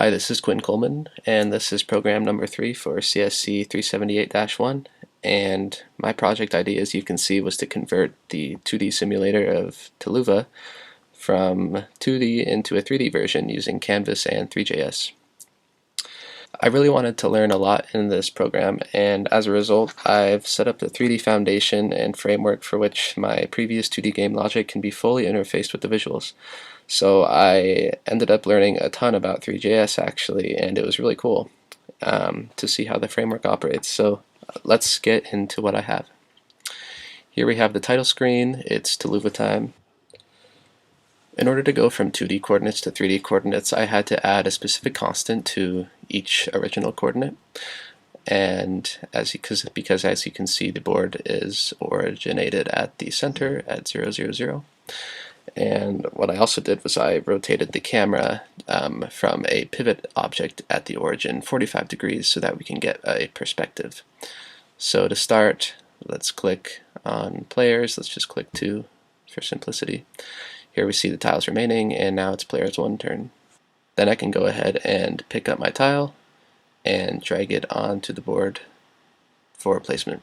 Hi, this is Quinn Coleman, and this is program number 3 for CSC 378-1. And my project idea, as you can see, was to convert the 2D simulator of Taluva from 2D into a 3D version using Canvas and THREE.js. I really wanted to learn a lot in this program, and as a result, I've set up the 3D foundation and framework for which my previous 2D game logic can be fully interfaced with the visuals. So I ended up learning a ton about THREE.js actually, and it was really cool to see how the framework operates. So let's get into what I have. Here we have the title screen. It's Taluva time. In order to go from 2D coordinates to 3D coordinates, I had to add a specific constant to each original coordinate. And because as you can see, the board is originated at the center at 0, 0, 0. And what I also did was I rotated the camera from a pivot object at the origin 45 degrees so that we can get a perspective. So to start, let's click on players. Let's just click 2 for simplicity. Here we see the tiles remaining, and now it's player's 1 turn. Then I can go ahead and pick up my tile and drag it onto the board for placement.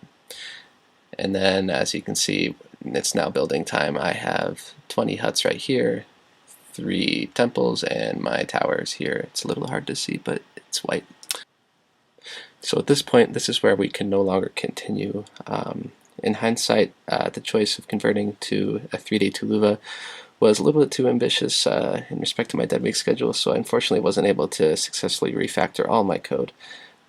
And then, as you can see, it's now building time. I have 20 huts right here, 3 temples, and my towers here. It's a little hard to see, but it's white. So at this point, this is where we can no longer continue. In hindsight, the choice of converting to a 3D Taluva was a little bit too ambitious in respect to my dead week schedule, so I unfortunately wasn't able to successfully refactor all my code.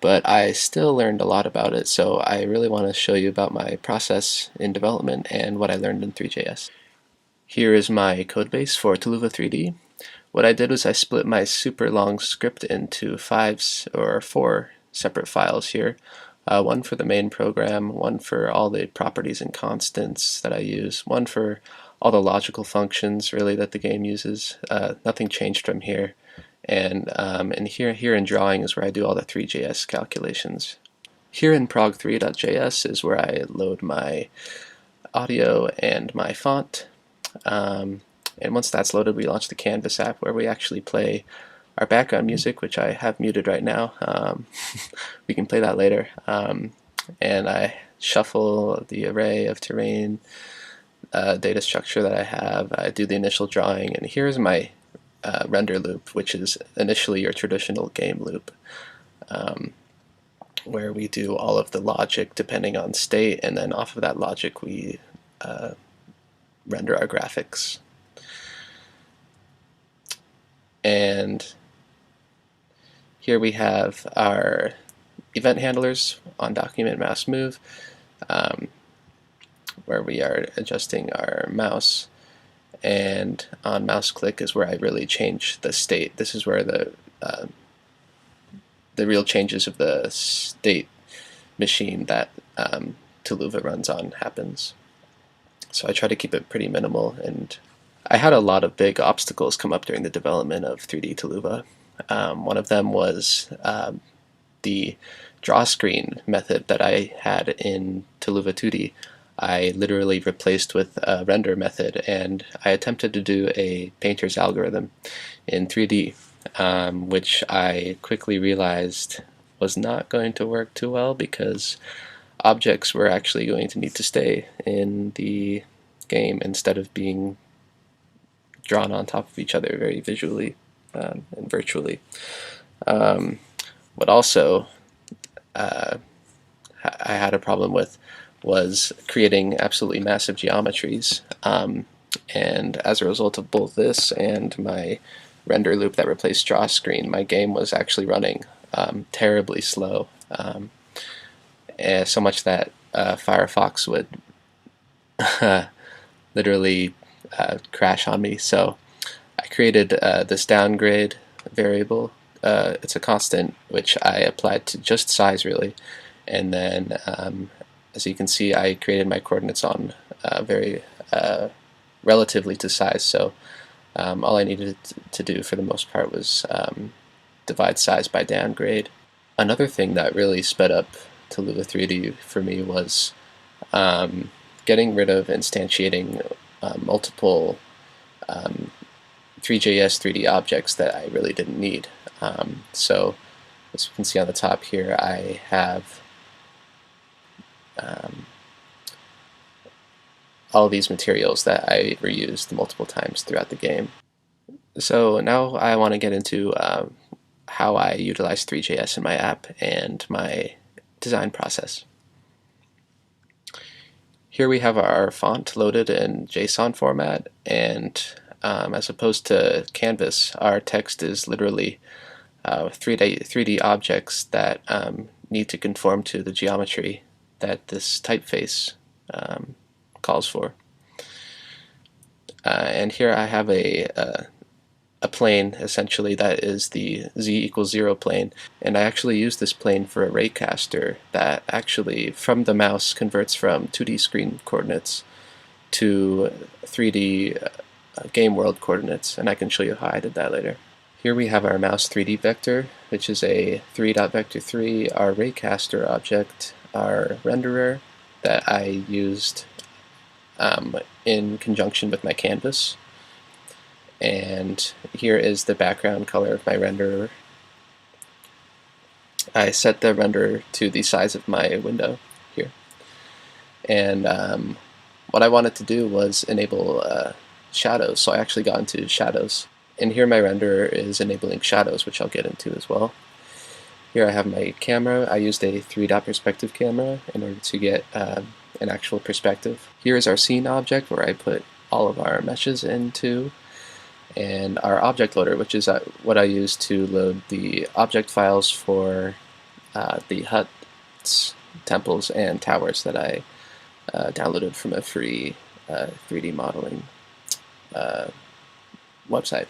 But I still learned a lot about it, so I really want to show you about my process in development and what I learned in THREE.js. Here is my codebase for Taluva 3D. What I did was I split my super long script into 4 separate files here. One for the main program, one for all the properties and constants that I use, one for all the logical functions really that the game uses. Nothing changed from here. And here in drawing is where I do all the THREE.js calculations. Here in prog3.js is where I load my audio and my font. And once that's loaded, we launch the Canvas app where we actually play our background music, which I have muted right now. We can play that later. And I shuffle the array of terrain data structure that I have. I do the initial drawing, and here's my render loop, which is initially your traditional game loop, where we do all of the logic depending on state, and then off of that logic we render our graphics. And here we have our event handlers on document mouse move, where we are adjusting our mouse, and on mouse click is where I really change the state. This is where the real changes of the state machine that Taluva runs on happens. So I try to keep it pretty minimal, and I had a lot of big obstacles come up during the development of 3D Taluva. One of them was the draw screen method that I had in Taluva 2D. I literally replaced with a render method, and I attempted to do a painter's algorithm in 3D, which I quickly realized was not going to work too well because objects were actually going to need to stay in the game instead of being drawn on top of each other very visually and virtually. What also I had a problem with was creating absolutely massive geometries, and as a result of both this and my render loop that replaced draw screen, my game was actually running terribly slow, so much that Firefox would literally crash on me. So I created this downgrade variable. It's a constant which I applied to just size really, and then as you can see, I created my coordinates on very relatively to size, so all I needed to do for the most part was divide size by downgrade. Another thing that really sped up Taluva 3D for me was getting rid of instantiating multiple THREE.js 3D objects that I really didn't need. So as you can see on the top here, I have um, all these materials that I reused multiple times throughout the game. So now I want to get into how I utilize Three.js in my app and my design process. Here we have our font loaded in JSON format, and as opposed to Canvas, our text is literally 3D objects that need to conform to the geometry that this typeface calls for. And here I have a plane essentially that is the z=0 plane, and I actually use this plane for a raycaster that actually from the mouse converts from 2D screen coordinates to 3D game world coordinates, and I can show you how I did that later. Here we have our mouse 3D vector, which is a 3.vector3, our raycaster object, our renderer that I used in conjunction with my canvas. And here is the background color of my renderer. I set the renderer to the size of my window here. And what I wanted to do was enable shadows, so I actually got into shadows. And here my renderer is enabling shadows, which I'll get into as well. Here I have my camera. I used a 3-dot perspective camera in order to get an actual perspective. Here is our scene object where I put all of our meshes into, and our object loader, which is what I use to load the object files for the huts, temples, and towers that I downloaded from a free 3D modeling website.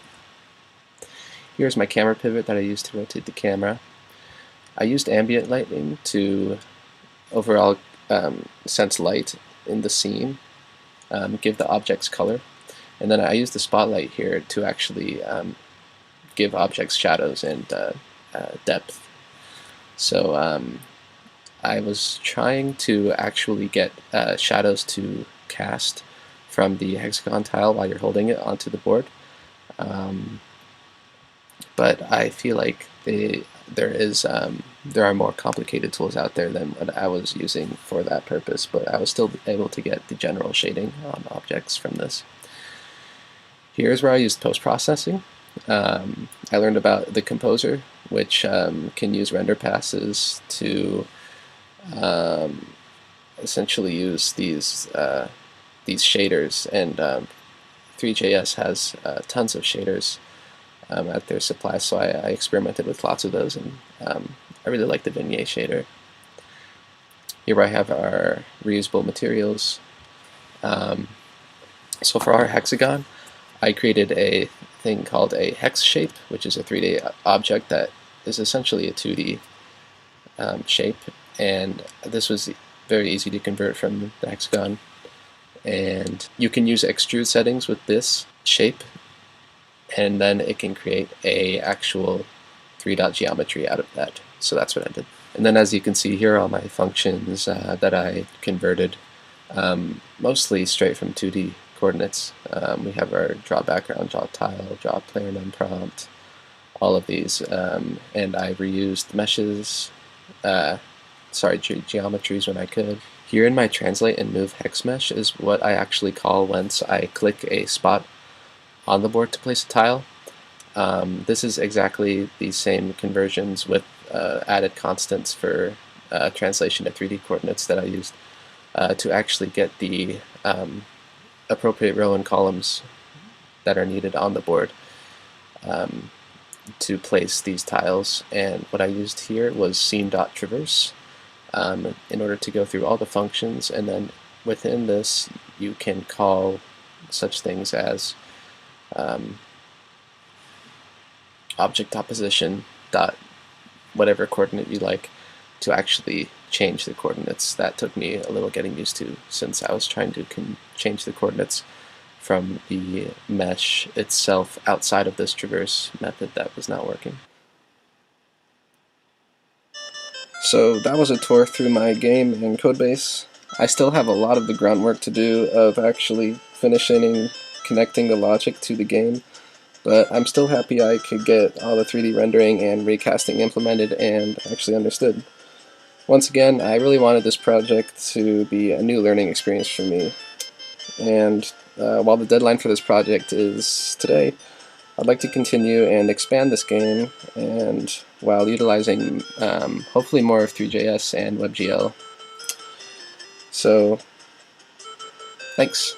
Here's my camera pivot that I used to rotate the camera. I used ambient lighting to overall sense light in the scene, give the objects color. And then I use the spotlight here to actually give objects shadows and depth. So I was trying to actually get shadows to cast from the hexagon tile while you're holding it onto the board. But I feel like there are more complicated tools out there than what I was using for that purpose, but I was still able to get the general shading on objects from this. Here's where I used post-processing. I learned about the composer, which can use render passes to essentially use these shaders, and Three.js has tons of shaders at their supply, so I experimented with lots of those, and I really like the Vignette shader. Here I have our reusable materials. So for our hexagon, I created a thing called a hex shape, which is a 3D object that is essentially a 2D shape, and this was very easy to convert from the hexagon. And you can use extrude settings with this shape, and then it can create a actual 3-dot geometry out of that. So that's what I did. And then as you can see here are all my functions that I converted, mostly straight from 2D coordinates. We have our draw background, draw tile, draw player none prompt, all of these, and I reused meshes, geometries when I could. Here in my translate and move hex mesh is what I actually call once I click a spot on the board to place a tile. This is exactly the same conversions with added constants for translation to 3D coordinates that I used to actually get the appropriate row and columns that are needed on the board to place these tiles. And what I used here was scene.traverse in order to go through all the functions, and then within this you can call such things as object opposition dot whatever coordinate you like to actually change the coordinates. That took me a little getting used to, since I was trying to change the coordinates from the mesh itself outside of this traverse method that was not working. So that was a tour through my game and codebase. I still have a lot of the groundwork to do of actually finishing and connecting the logic to the game. but I'm still happy I could get all the 3D rendering and recasting implemented and actually understood. Once again, I really wanted this project to be a new learning experience for me, and while the deadline for this project is today, I'd like to continue and expand this game, and while utilizing hopefully more of THREE.js and WebGL. So, thanks.